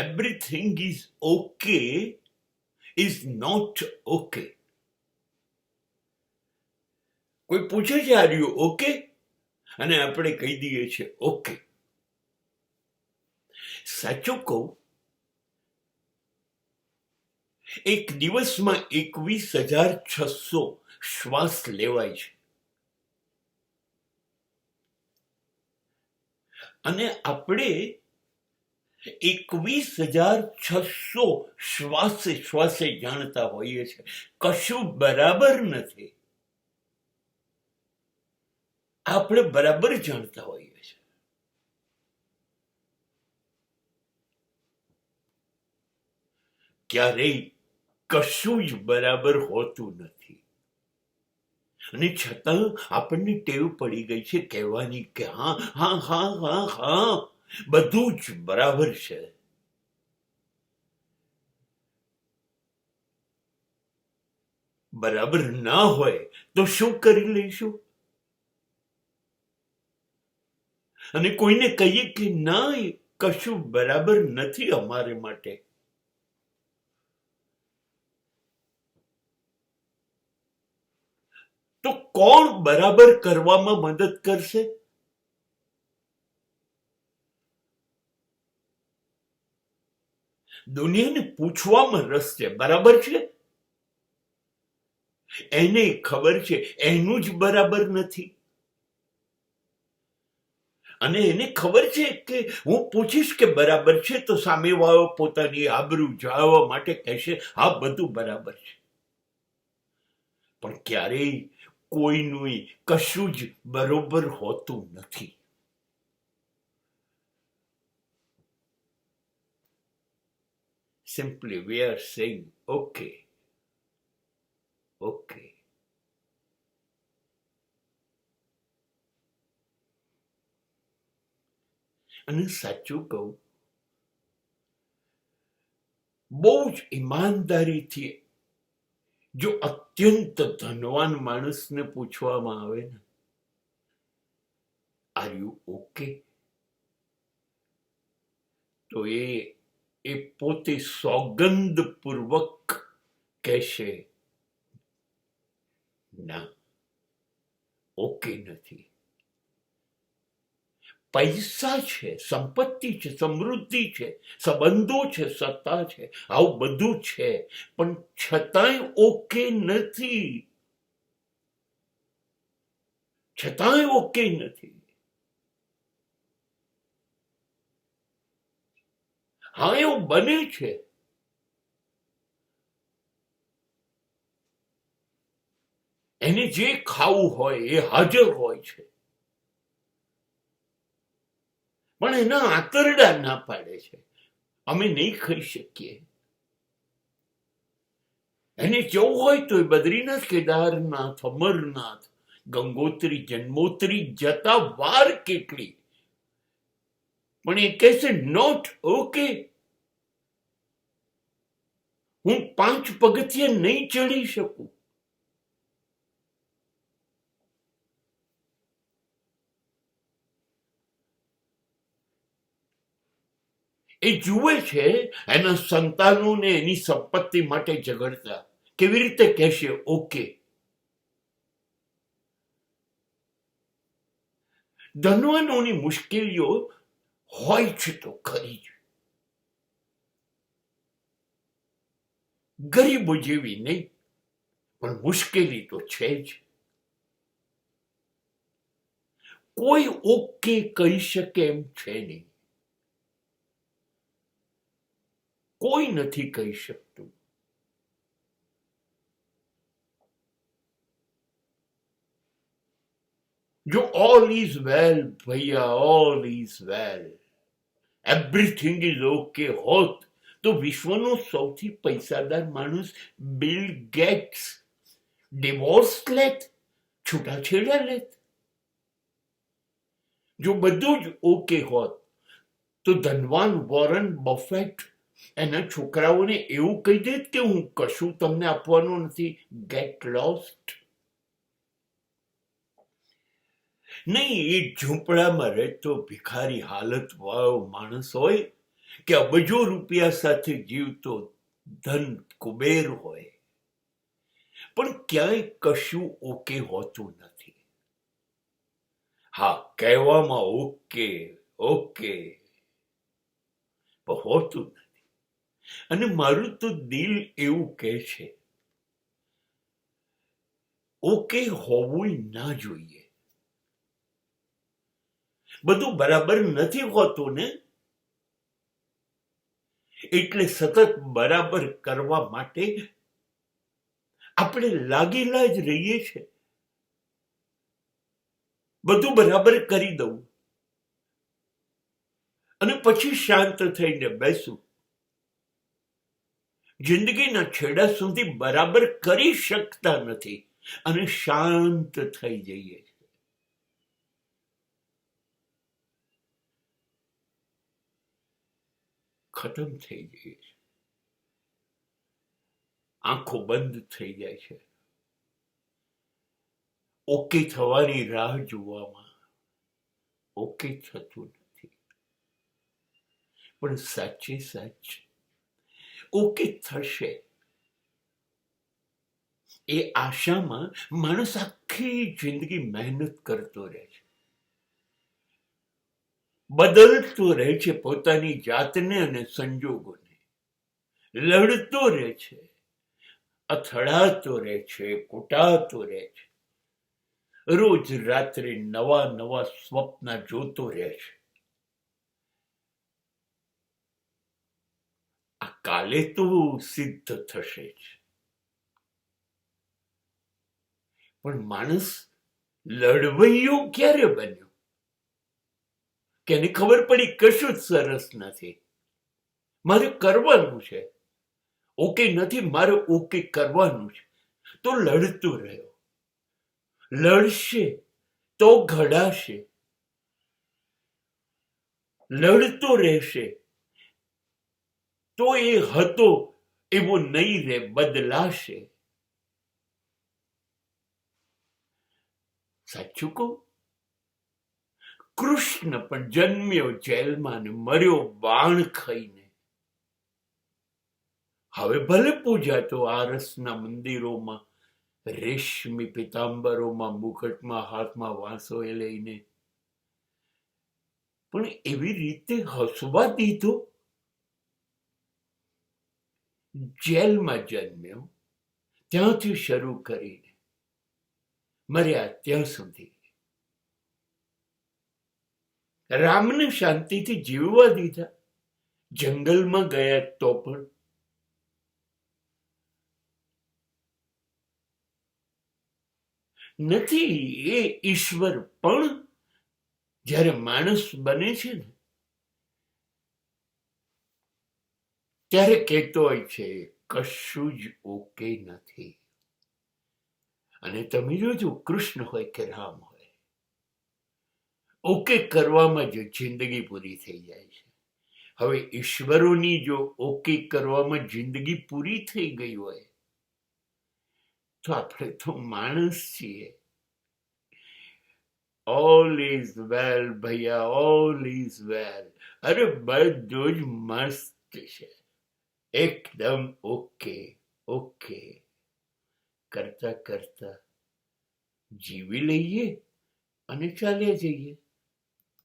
everything is okay is not okay. કોઈ પૂછે છે આર યુ ઓકે, અને આપણે કહી દઈએ છીએ ઓકે. સાચું કહું, એક દિવસમાં 21,600 શ્વાસ લેવાય છે, અને આપણે 21,600 શ્વાસે શ્વાસે જાણતા હોઈએ છીએ કશું બરાબર નથી. આપણે બરાબર જાણતા હોઈએ છીએ. ક્યારેય કશું જ બરાબર હોતું નથી, અને છતાં આપણને ટેવ પડી ગઈ છે કહેવાની કે હા હા હા હા હા બધું જ બરાબર છે. બરાબર ના હોય તો શું કરી લઈશું? અને કોઈને કહીએ કે ના, કશું બરાબર નથી અમારે માટે, તો કોણ બરાબર કરવામાં મદદ કરશે? દુનિયાને પૂછવામાં રસ છે, બરાબર છે? એને ખબર છે એનું જ બરાબર નથી, અને એને ખબર છે કે હું પૂછીશ કે બરાબર છે તો સામેવાળો પોતાની આબરૂ જાળવવા માટે કહેશે હા બધું બરાબર છે. પણ ક્યારેય કોઈનું કશું જ બરોબર હોતું નથી. Simply we are saying okay, okay. અને સાચું કહું, બહુ જ ઈમાનદારીથી જો અત્યંત ધનવાન માણસને પૂછવામાં આવે ને આર યુ ઓકે, તો એ પોતે સોગંદ પૂર્વક કહેશે ના, ઓકે નથી. પૈસા છે, સંપત્તિ છે, સમૃદ્ધિ છે, સંબંધો છે, સત્તા છે, આવું બધું છે, પણ છતાંય ઓકે નથી, છતાંય ઓકે નથી. હા એવું બને છે, એને જે ખાવું હોય એ હાજર હોય છે, પણ એના આંતરડા ના પાડે છે અમે નહીં ખાઈ શકીએ. એને જવું હોય તો એ બદ્રીનાથ, કેદારનાથ, અમરનાથ, ગંગોત્રી, જન્મોત્રી જતા વાર કેટલી, પણ એ કહેશે નોટ ઓકે, હું 5 પગથિયા નહીં ચડી શકું. એ જુએ છે એના સંતાનોને એની સંપત્તિ માટે ઝઘડતા, કેવી રીતે કહેશે ઓકે? ધનવાનોની મુશ્કેલીઓ હોય છે તો ખરી જ, ગરીબો જેવી નહીં, પણ મુશ્કેલી તો છે જ. કોઈ ઓકે કહી શકે એમ છે નહીં, કોઈ નથી કહી શકતું. જો all is well Bhaiya, all is well, everything is okay હોત તો વિશ્વનો સૌથી પૈસાદાર માણસ બિલ ગેટ્સ ડિવોર્સ લેત, છૂટાછેડા લેત. જો બધું જ ઓકે હોત તો ધનવાન વોરન બફેટ એના છોકરાઓને એવું કહી દેત કે હું કશું તમને આપવાનું નથી, ગેટ લોસ્ટ. નહીં, એ ઝૂંપડામાં રહેતો ભિખારી હાલત વાળો માણસ હોય કે અબજો રૂપિયા સાથે જીવતો ધન કુબેર હોય, પણ ક્યાંય કશું ઓકે હોતું નથી. હા, કહેવામાં ઓકે ઓકે પણ હોતું નથી. અને મારું તો દિલ એવું કહે છે, ઓકે હોવું ના જોઈએ. બધું બરાબર નથી હોતું ને, એટલે સતત બરાબર કરવા માટે આપણે લાગેલા જ રહીએ છીએ. બધું બરાબર કરી દઉં અને પછી શાંત થઈને બેસું. જિંદગીના છેડા સુધી બરાબર કરી શકતા નથી અને શાંત થઈ જઈએ. ખતમ થઈ જઈએ છે. આંખો બંધ થઈ જાય છે ઓકે થવાની રાહ જોવામાં. ઓકે થતું નથી. પણ સાચે સાચ ઓકે થશે એ આશામાં માણસ આખી જિંદગી મહેનત કરતો રહે છે, બદલતો રહે છે પોતાની જાતને અને સંજોગોને, લડતો રહે છે, અથડાતો રહે છે, કૂટાતો રહે છે, રોજ રાત્રે નવા નવા સ્વપ્ન જોતો રહે છે. આ કાલે તો સિદ્ધ થશે જ. પણ માણસ લડવૈયો ક્યારે બન્યો કે એને ખબર પડી કશું જ સરસ નથી, મારે કરવાનું છે, ઓકે નથી, મારે ઓકે કરવાનું છે, તો લડતો રહ્યો. લડશે તો ઘડાશે, લડતો રહેશે તો એ હતો એવો નહીં રે, બદલાશે. સાચું કહું, કૃષ્ણ પણ જન્મ્યો જેલમાં ને મર્યો બાણ ખાઈને. હવે ભલે પૂજાતો આરસના મંદિરોમાં, રેશમી પિતાંબરોમાં, મુકટમાં, હાથમાં વાંસોએ લઈને, પણ એવી રીતે હસવા દીધો. જેલમાં જન્મ્યો ત્યાંથી શરૂ કરીને મર્યા ત્યાં સુધી. રામને શાંતિથી જીવવા દીધા, જંગલમાં ગયા તો પણ. નથી એ ઈશ્વર પણ જ્યારે માણસ બને છે ને ત્યારે કહેતો હોય છે કશું જ ઓકે નથી. અને તમે જોજો, કૃષ્ણ હોય કે રામ હોય, ઓકે કરવામાં જ જિંદગી પૂરી થઈ જાય છે. હવે ઈશ્વરોની જો ઓકે કરવામાં જિંદગી પૂરી થઈ ગઈ હોય તો આપણે તો માણસ છીએ. All is well Bhaiya, all is well. અરે બધું જ મસ્ત છે, એકદમ ઓકે ઓકે. કરતા કરતા જીવી લઈએ અને ચાલ્યા જઈએ.